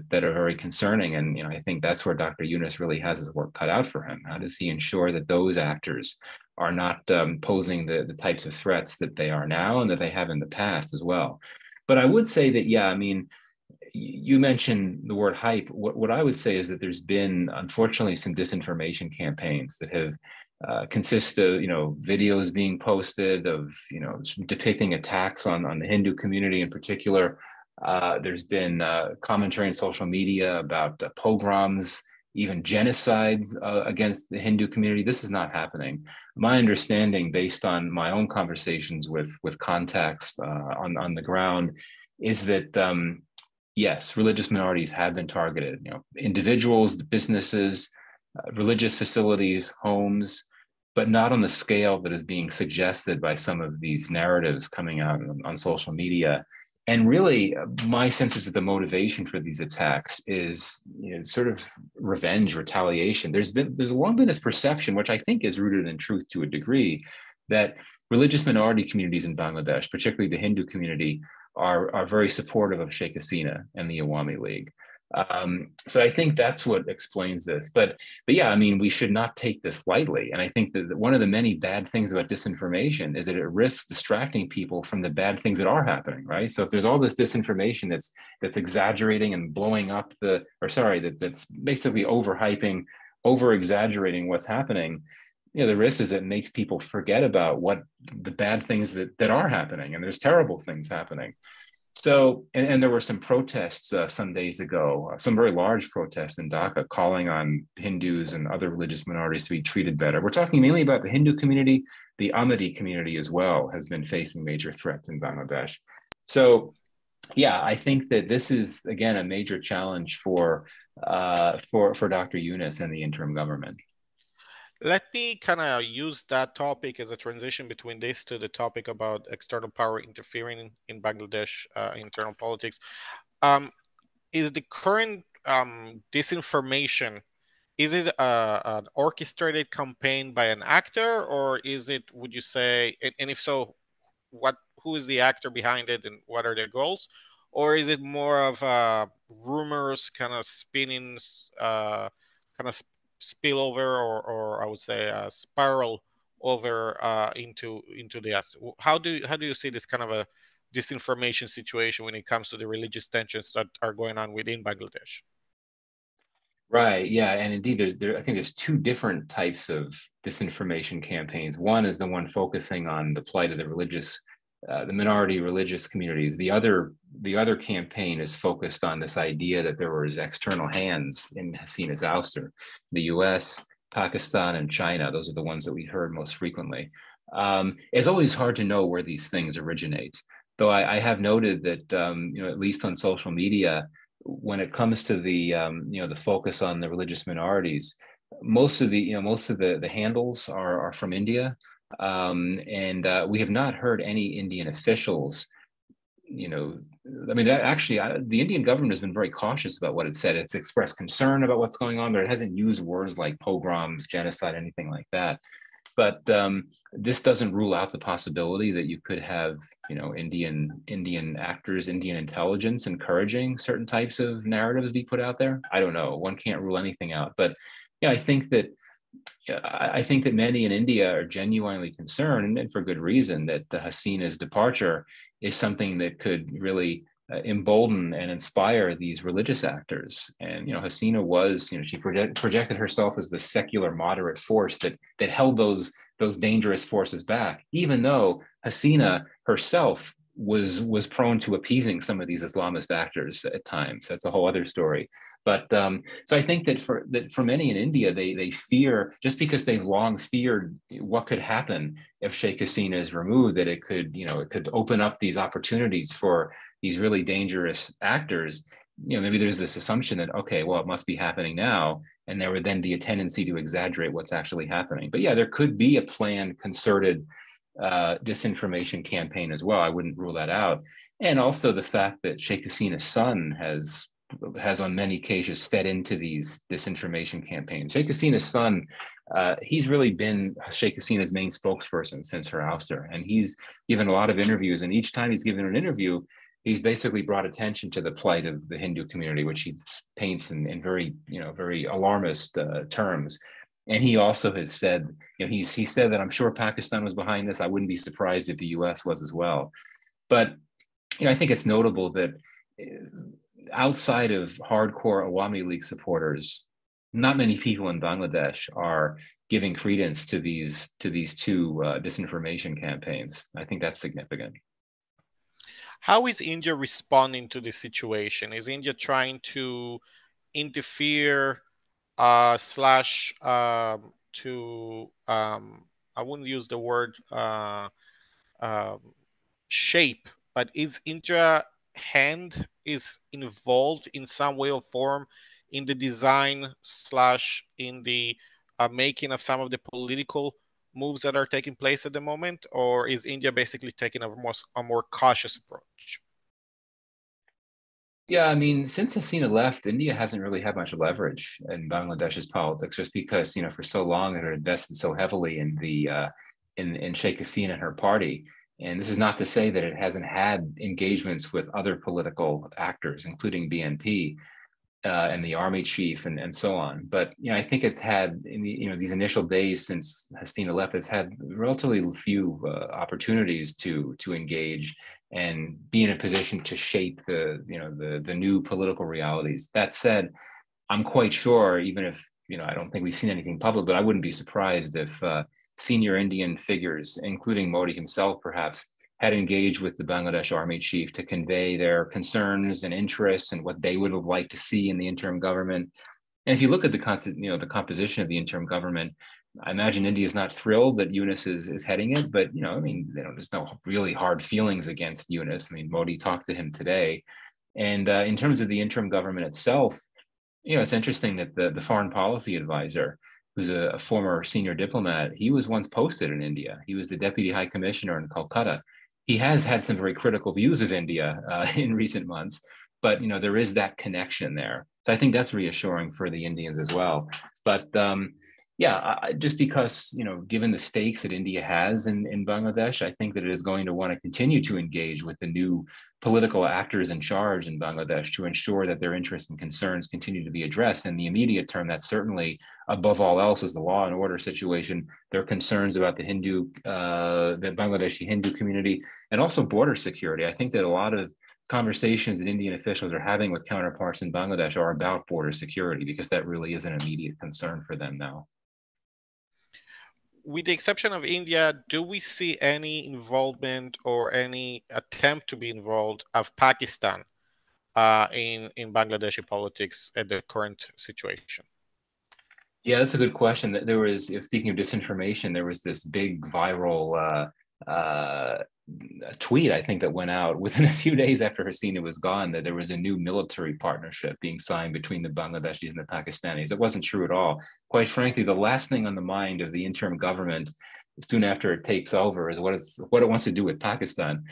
that are very concerning, and I think that's where Dr. Yunus really has his work cut out for him. How does he ensure that those actors are not posing the types of threats that they are now and that they have in the past as well? But I would say that, yeah, I mean, you mentioned the word hype. What I would say is that there's been, unfortunately, some disinformation campaigns that have consist of videos being posted of depicting attacks on the Hindu community in particular. There's been commentary on social media about pogroms, even genocides against the Hindu community. This is not happening. My understanding, based on my own conversations with contacts on the ground, is that yes, religious minorities have been targeted. Individuals, businesses, religious facilities, homes, but not on the scale that is being suggested by some of these narratives coming out on social media. And really, my sense is that the motivation for these attacks is sort of revenge, retaliation. There's long been this perception, which I think is rooted in truth to a degree, that religious minority communities in Bangladesh, particularly the Hindu community, are very supportive of Sheikh Hasina and the Awami League. So I think that's what explains this. But yeah, I mean, we should not take this lightly. And I think that one of the many bad things about disinformation is that it risks distracting people from the bad things that are happening, right? So if there's all this disinformation that's exaggerating and blowing up that's basically overhyping, over exaggerating what's happening, the risk is it makes people forget about what the bad things that are happening, and there's terrible things happening. So, and there were some protests some days ago, some very large protests in Dhaka calling on Hindus and other religious minorities to be treated better. We're talking mainly about the Hindu community. The Ahmadi community as well has been facing major threats in Bangladesh. So, yeah, I think that this is, again, a major challenge for Dr. Yunus and the interim government. Let me kind of use that topic as a transition between this to the topic about external power interfering in Bangladesh internal politics. Is the current disinformation, is it an orchestrated campaign by an actor, or is it, would you say, and if so, who is the actor behind it and what are their goals? Or is it more of rumors kind of spinning, kind of spillover, or I would say spiral over into the how do you see this kind of a disinformation situation when it comes to the religious tensions that are going on within Bangladesh? Right. Yeah. And indeed, I think there's two different types of disinformation campaigns. One is the one focusing on the plight of the minority religious communities. The other campaign is focused on this idea that there was external hands in Hasina's ouster. The U.S., Pakistan, and China. Those are the ones that we heard most frequently. It's always hard to know where these things originate. Though I have noted that at least on social media, when it comes to the focus on the religious minorities, most of the handles are from India, and we have not heard any Indian officials. I mean, the Indian government has been very cautious about what it said. It's expressed concern about what's going on, but it hasn't used words like pogroms, genocide, anything like that. But this doesn't rule out the possibility that you could have, Indian actors, Indian intelligence encouraging certain types of narratives be put out there. I don't know. One can't rule anything out. But yeah, I think that many in India are genuinely concerned, and for good reason, that Hasina's departure is something that could really embolden and inspire these religious actors. And Hasina was, she projected herself as the secular moderate force that held those dangerous forces back, even though Hasina herself was prone to appeasing some of these Islamist actors at times. That's a whole other story. But so I think that for many in India, they fear, just because they've long feared what could happen if Sheikh Hasina is removed, that it could open up these opportunities for these really dangerous actors. Maybe there's this assumption that, okay, well, it must be happening now, and there would then be a tendency to exaggerate what's actually happening. But yeah, there could be a planned, concerted disinformation campaign as well. I wouldn't rule that out. And also the fact that Sheikh Hasina's son has on many occasions fed into these disinformation campaigns. Sheikh Hasina's son, he's really been Sheikh Hasina's main spokesperson since her ouster, and he's given a lot of interviews. And each time he's given an interview, he's basically brought attention to the plight of the Hindu community, which he paints in very, very alarmist terms. And he also has said, he said that, I'm sure Pakistan was behind this. I wouldn't be surprised if the U.S. was as well. But I think it's notable that outside of hardcore Awami League supporters, not many people in Bangladesh are giving credence to these two disinformation campaigns. I think that's significant. How is India responding to this situation? Is India trying to interfere slash to I wouldn't use the word shape, but is India hand is involved in some way or form in the design slash in the making of some of the political moves that are taking place at the moment, or is India basically taking a more cautious approach? Yeah, I mean, since Hasina left, India hasn't really had much leverage in Bangladesh's politics, just because for so long it had invested so heavily in the in Sheikh Hasina and her party. And this is not to say that it hasn't had engagements with other political actors, including BNP and the army chief and so on. But I think it's had in the these initial days since Hasina left, it's had relatively few opportunities to engage and be in a position to shape the new political realities. That said, I'm quite sure, even if I don't think we've seen anything public, but I wouldn't be surprised if senior Indian figures, including Modi himself, perhaps, had engaged with the Bangladesh army chief to convey their concerns and interests and what they would have liked to see in the interim government. And if you look at the composition of the interim government, I imagine India is not thrilled that Yunus is heading it, but I mean, there's no really hard feelings against Yunus. I mean, Modi talked to him today, and in terms of the interim government itself, it's interesting that the foreign policy advisor, who's a former senior diplomat, he was once posted in India. He was the deputy high commissioner in Calcutta. He has had some very critical views of India in recent months, but there is that connection there. So I think that's reassuring for the Indians as well. But just because given the stakes that India has in Bangladesh, I think that it is going to want to continue to engage with the new political actors in charge in Bangladesh to ensure that their interests and concerns continue to be addressed. In the immediate term, that certainly, above all else, is the law and order situation. There are concerns about the Bangladeshi Hindu community, and also border security. I think that a lot of conversations that Indian officials are having with counterparts in Bangladesh are about border security, because that really is an immediate concern for them now. With the exception of India, do we see any involvement or any attempt to be involved of Pakistan in Bangladeshi politics at the current situation? Yeah, that's a good question. There was, speaking of disinformation, there was this big viral tweet, I think, that went out within a few days after Hasina was gone, that there was a new military partnership being signed between the Bangladeshis and the Pakistanis. It wasn't true at all. Quite frankly, the last thing on the mind of the interim government soon after it takes over is what it wants to do with Pakistan.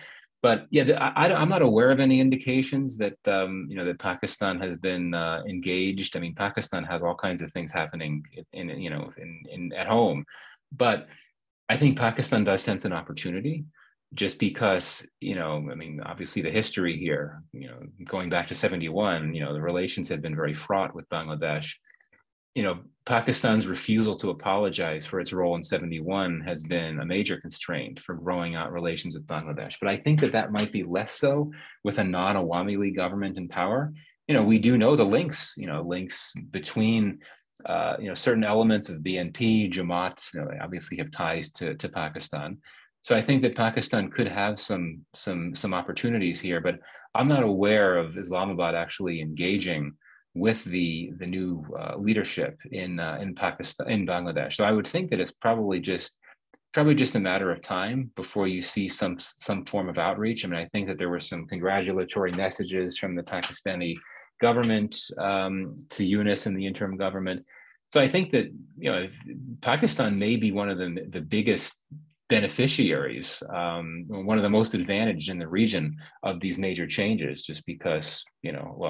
But yeah, I'm not aware of any indications that that Pakistan has been engaged. I mean, Pakistan has all kinds of things happening in at home, but I think Pakistan does sense an opportunity, just because I mean, obviously the history here, going back to 71, the relations had been very fraught with Bangladesh. Pakistan's refusal to apologize for its role in 71 has been a major constraint for growing out relations with Bangladesh. But I think that might be less so with a non-Awami League government in power. We do know the links between certain elements of BNP, Jamaat, obviously have ties to Pakistan. So I think that Pakistan could have some opportunities here, but I'm not aware of Islamabad actually engaging with the new leadership in Pakistan, in Bangladesh. So I would think that it's probably just a matter of time before you see some form of outreach. I mean, I think that there were some congratulatory messages from the Pakistani government to Yunus and the interim government. So I think that Pakistan may be one of the biggest beneficiaries, one of the most advantaged in the region of these major changes, just because,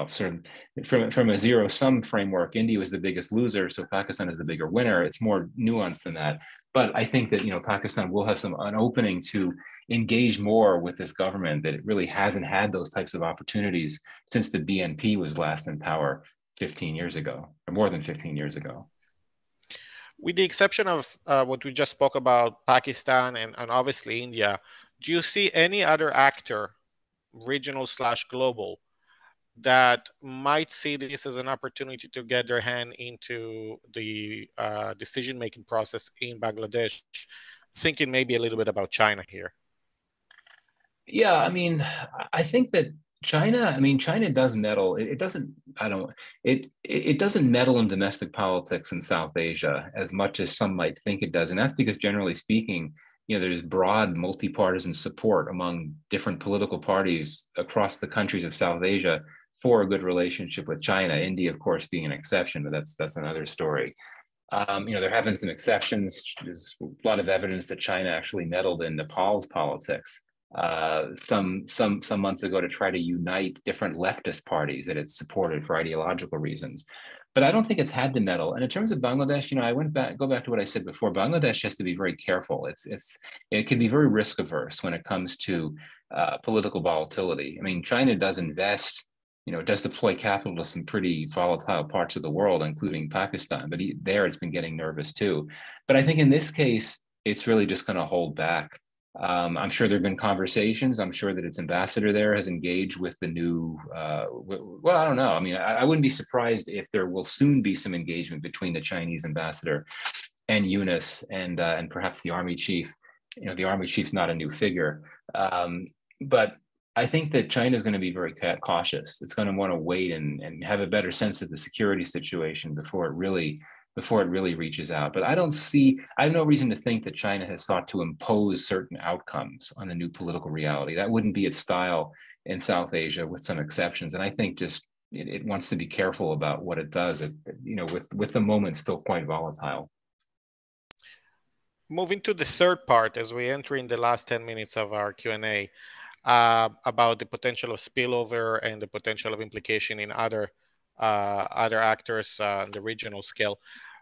sort of from a zero-sum framework, India was the biggest loser, so Pakistan is the bigger winner. It's more nuanced than that. But I think that, Pakistan will have an opening to engage more with this government that it really hasn't had those types of opportunities since the BNP was last in power 15 years ago, or more than 15 years ago. With the exception of what we just spoke about, Pakistan and obviously India, do you see any other actor, regional/global, that might see this as an opportunity to get their hand into the decision-making process in Bangladesh, thinking maybe a little bit about China here? Yeah, I mean, I think that China does meddle. It doesn't, it doesn't meddle in domestic politics in South Asia as much as some might think it does. And that's because generally speaking, there's broad multi-partisan support among different political parties across the countries of South Asia for a good relationship with China. India, of course, being an exception, but that's another story. There have been some exceptions. There's a lot of evidence that China actually meddled in Nepal's politics some months ago to try to unite different leftist parties that it supported for ideological reasons. But I don't think it's had to meddle. And in terms of Bangladesh, go back to what I said before. Bangladesh has to be very careful. It can be very risk averse when it comes to political volatility. I mean, China does invest, it does deploy capital to some pretty volatile parts of the world, including Pakistan. But there, it's been getting nervous too. But I think in this case, it's really just going to hold back. I'm sure there have been conversations. I'm sure that its ambassador there has engaged with the new, well, I don't know. I mean, I wouldn't be surprised if there will soon be some engagement between the Chinese ambassador and Yunus and perhaps the army chief. The army chief's not a new figure. But I think that China is going to be very cautious. It's going to want to wait and have a better sense of the security situation before it really reaches out. But I have no reason to think that China has sought to impose certain outcomes on the new political reality. That wouldn't be its style in South Asia, with some exceptions. And I think just it wants to be careful about what it does, with the moment still quite volatile. Moving to the third part, as we enter in the last 10 minutes of our Q&A, about the potential of spillover and the potential of implication in other actors on the regional scale.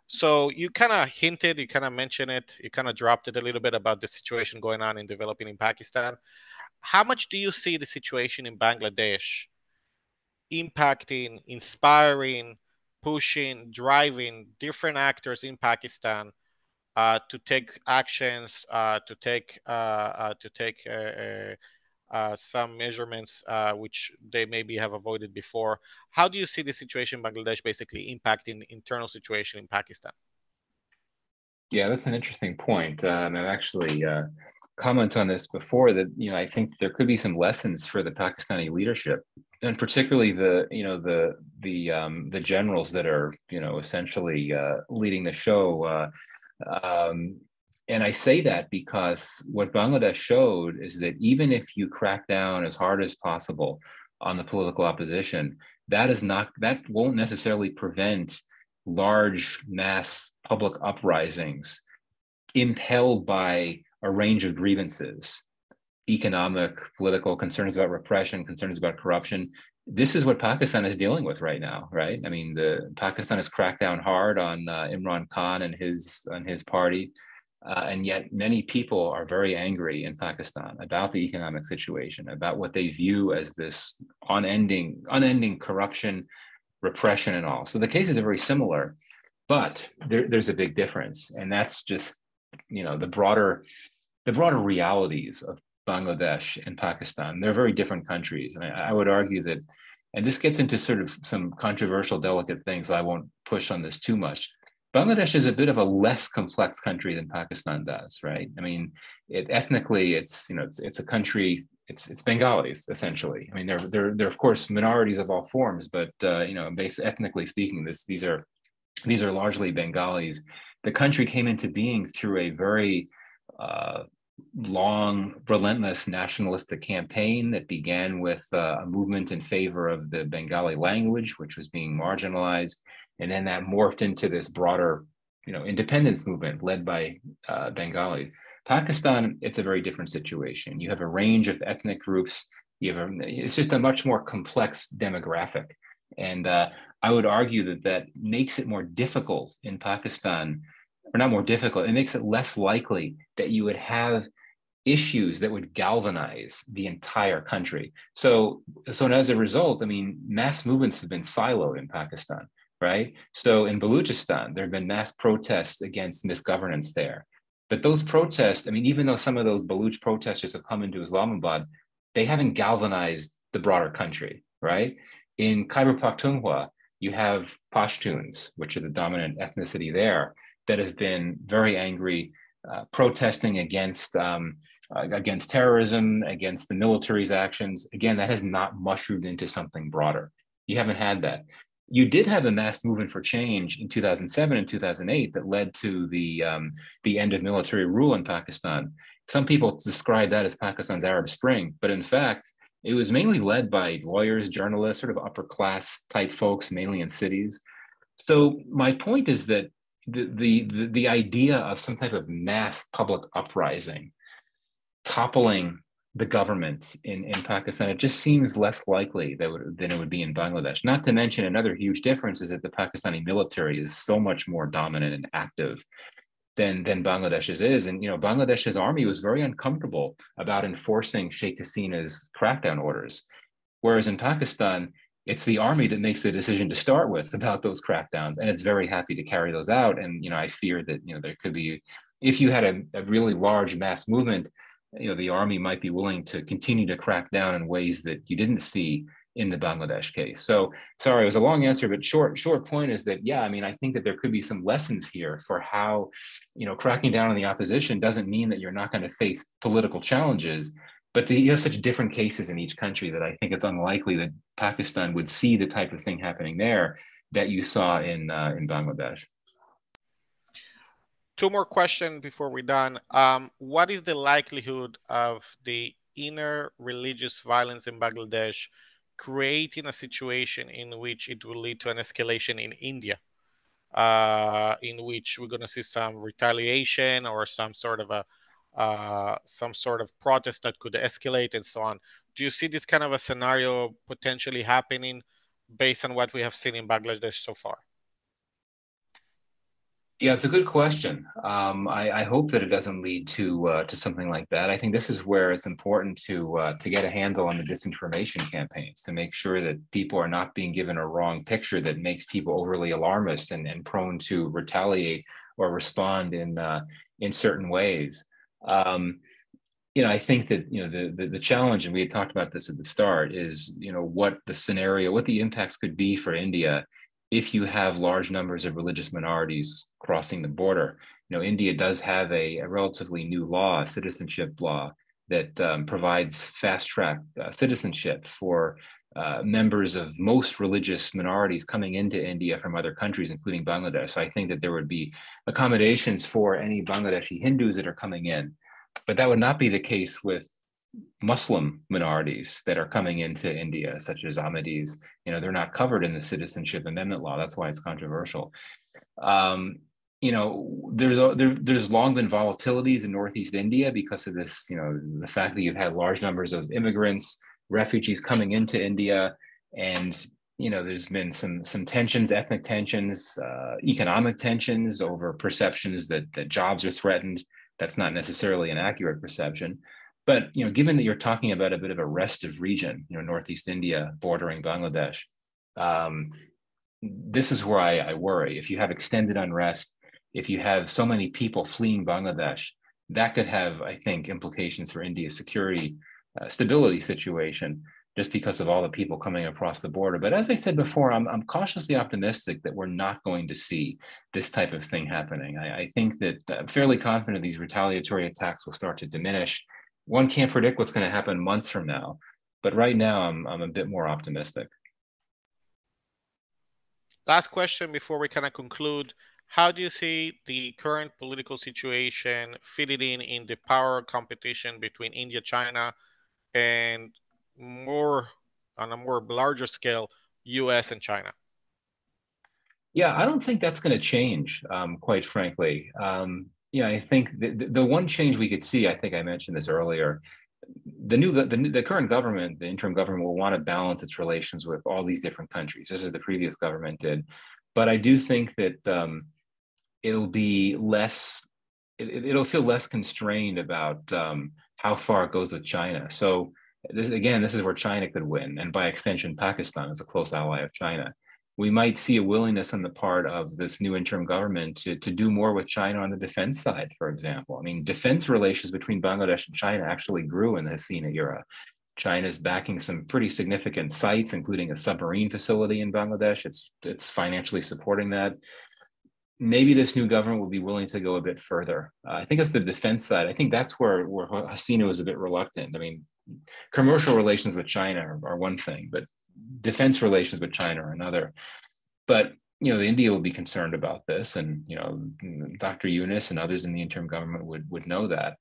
So you kind of hinted, you kind of mentioned it, you kind of dropped it a little bit about the situation going on in developing in Pakistan. How much do you see the situation in Bangladesh impacting, inspiring, pushing, driving different actors in Pakistan to take actions, to take some measurements which they maybe have avoided before? How do you see the situation in Bangladesh basically impacting the internal situation in Pakistan? Yeah, that's an interesting point. I've actually commented on this before that, I think there could be some lessons for the Pakistani leadership, and particularly the generals that are, essentially leading the show. And I say that because what Bangladesh showed is that even if you crack down as hard as possible on the political opposition, that won't necessarily prevent large mass public uprisings impelled by a range of grievances, economic, political, concerns about repression, concerns about corruption. This is what Pakistan is dealing with right now, right? I mean, Pakistan has cracked down hard on Imran Khan and his party. And yet many people are very angry in Pakistan about the economic situation, about what they view as this unending corruption, repression, and all. So the cases are very similar. But there's a big difference, and that's just, the broader realities of Bangladesh and Pakistan. They're very different countries, and I would argue that, and this gets into sort of some controversial, delicate things. I won't push on this too much. Bangladesh is a bit of a less complex country than Pakistan does, right? I mean, ethnically, it's a country. It's Bengalis essentially. I mean, they're of course minorities of all forms, but ethnically speaking, these are largely Bengalis. The country came into being through a very uh, long, relentless nationalistic campaign that began with a movement in favor of the Bengali language, which was being marginalized, and then that morphed into this broader, independence movement led by Bengalis. Pakistan, it's a very different situation. You have a range of ethnic groups. It's just a much more complex demographic, and I would argue that makes it more difficult in Pakistan, or not more difficult, it makes it less likely that you would have issues that would galvanize the entire country. So as a result, I mean, mass movements have been siloed in Pakistan, right? So in Balochistan, there have been mass protests against misgovernance there. But those protests, I mean, even though some of those Baloch protesters have come into Islamabad, they haven't galvanized the broader country, right? In Khyber Pakhtunkhwa, you have Pashtuns, which are the dominant ethnicity there, that have been very angry, protesting against terrorism, against the military's actions. Again, that has not mushroomed into something broader. You haven't had that. You did have a mass movement for change in 2007 and 2008 that led to the end of military rule in Pakistan. Some people describe that as Pakistan's Arab Spring, but in fact, it was mainly led by lawyers, journalists, sort of upper class type folks, mainly in cities. So my point is that the idea of some type of mass public uprising toppling the government in Pakistan, it just seems less likely than it would be in Bangladesh. Not to mention, another huge difference is that the Pakistani military is so much more dominant and active than Bangladesh's is. And Bangladesh's army was very uncomfortable about enforcing Sheikh Hasina's crackdown orders, whereas in Pakistan, it's the army that makes the decision to start with about those crackdowns, and it's very happy to carry those out. And I fear that there could be, if you had a really large mass movement, the army might be willing to continue to crack down in ways that you didn't see in the Bangladesh case. So sorry, it was a long answer, but short point is that, yeah, I mean, I think that there could be some lessons here for how, cracking down on the opposition doesn't mean that you're not going to face political challenges, but you have such different cases in each country that I think it's unlikely that Pakistan would see the type of thing happening there that you saw in Bangladesh. Two more questions before we're done. What is the likelihood of the inner religious violence in Bangladesh creating a situation in which it will lead to an escalation in India, in which we're going to see some retaliation or some sort of protest that could escalate and so on? Do you see this kind of a scenario potentially happening based on what we have seen in Bangladesh so far? Yeah, it's a good question. I hope that it doesn't lead to something like that. I think this is where it's important to get a handle on the disinformation campaigns, to make sure that people are not being given a wrong picture that makes people overly alarmist and prone to retaliate or respond in certain ways. I think that the challenge, and we had talked about this at the start, is what the impacts could be for India if you have large numbers of religious minorities crossing the border. India does have a relatively new law, a citizenship law, that provides fast-track citizenship for members of most religious minorities coming into India from other countries, including Bangladesh. So I think that there would be accommodations for any Bangladeshi Hindus that are coming in, but that would not be the case with Muslim minorities that are coming into India, such as Ahmadis. They're not covered in the Citizenship Amendment law. That's why it's controversial. There's long been volatilities in Northeast India because of this, the fact that you've had large numbers of immigrants, refugees coming into India, and there's been some tensions, ethnic tensions, economic tensions over perceptions that jobs are threatened. That's not necessarily an accurate perception. But given that you're talking about a bit of a restive region, Northeast India bordering Bangladesh, this is where I worry. If you have extended unrest, if you have so many people fleeing Bangladesh, that could have, I think, implications for India's security stability situation, just because of all the people coming across the border. But as I said before, I'm cautiously optimistic that we're not going to see this type of thing happening. I think that I'm fairly confident these retaliatory attacks will start to diminish. One can't predict what's going to happen months from now, but right now I'm a bit more optimistic. Last question before we kind of conclude. How do you see the current political situation fitting in the power competition between India, China, and more on a more larger scale, US and China? Yeah, I don't think that's going to change, quite frankly. Yeah, I think the one change we could see, I think I mentioned this earlier, the current government, the interim government, will want to balance its relations with all these different countries, just as the previous government did. But I do think that it'll be less, it'll feel less constrained about how far it goes with China. So this is where China could win, and by extension, Pakistan is a close ally of China. We might see a willingness on the part of this new interim government to do more with China on the defense side, for example. I mean, defense relations between Bangladesh and China actually grew in the Hasina era. China's backing some pretty significant sites, including a submarine facility in Bangladesh. It's financially supporting that. Maybe this new government will be willing to go a bit further. I think it's the defense side. I think that's where Hasina was a bit reluctant. I mean, commercial relations with China are one thing, but defense relations with China are another. But India will be concerned about this, and Dr. Yunus and others in the interim government would know that.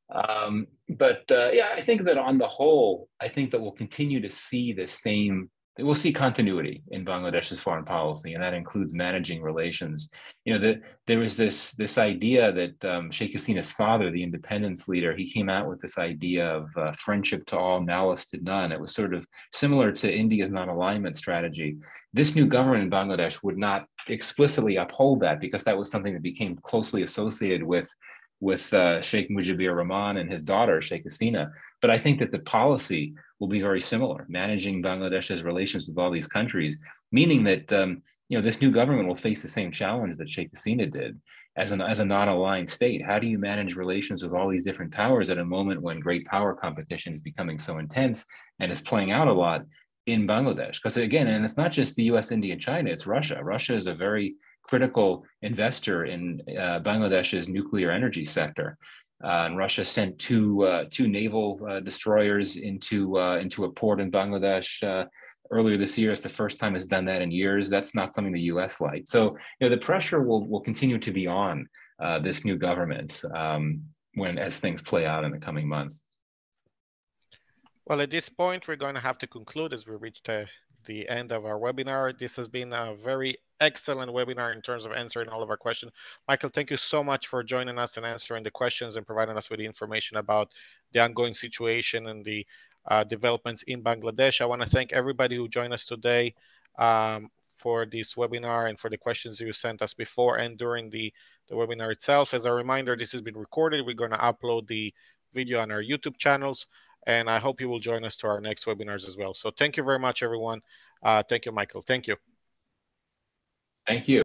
But yeah, I think that on the whole, I think that we'll continue to see the same. We'll see continuity in Bangladesh's foreign policy, and that includes managing relations. There was this idea that Sheikh Hasina's father, the independence leader, he came out with this idea of friendship to all, malice to none. It was sort of similar to India's non-alignment strategy. This new government in Bangladesh would not explicitly uphold that, because that was something that became closely associated with Sheikh Mujibur Rahman and his daughter, Sheikh Hasina. But I think that the policy will be very similar, managing Bangladesh's relations with all these countries, meaning that this new government will face the same challenge that Sheikh Hasina did as a non-aligned state. How do you manage relations with all these different powers at a moment when great power competition is becoming so intense and is playing out a lot in Bangladesh? Because again, and it's not just the US, India, and China, it's Russia. Russia is a very critical investor in Bangladesh's nuclear energy sector. And Russia sent two naval destroyers into a port in Bangladesh earlier this year. It's the first time it's done that in years. That's not something the U.S. liked. So the pressure will continue to be on this new government as things play out in the coming months. Well, at this point, we're going to have to conclude as we reach the end of our webinar. This has been a very excellent webinar in terms of answering all of our questions. Michael, thank you so much for joining us and answering the questions and providing us with the information about the ongoing situation and the developments in Bangladesh. I want to thank everybody who joined us today for this webinar and for the questions you sent us before and during the webinar itself. As a reminder, this has been recorded. We're going to upload the video on our YouTube channels. And I hope you will join us to our next webinars as well. So thank you very much, everyone. Thank you, Michael. Thank you. Thank you.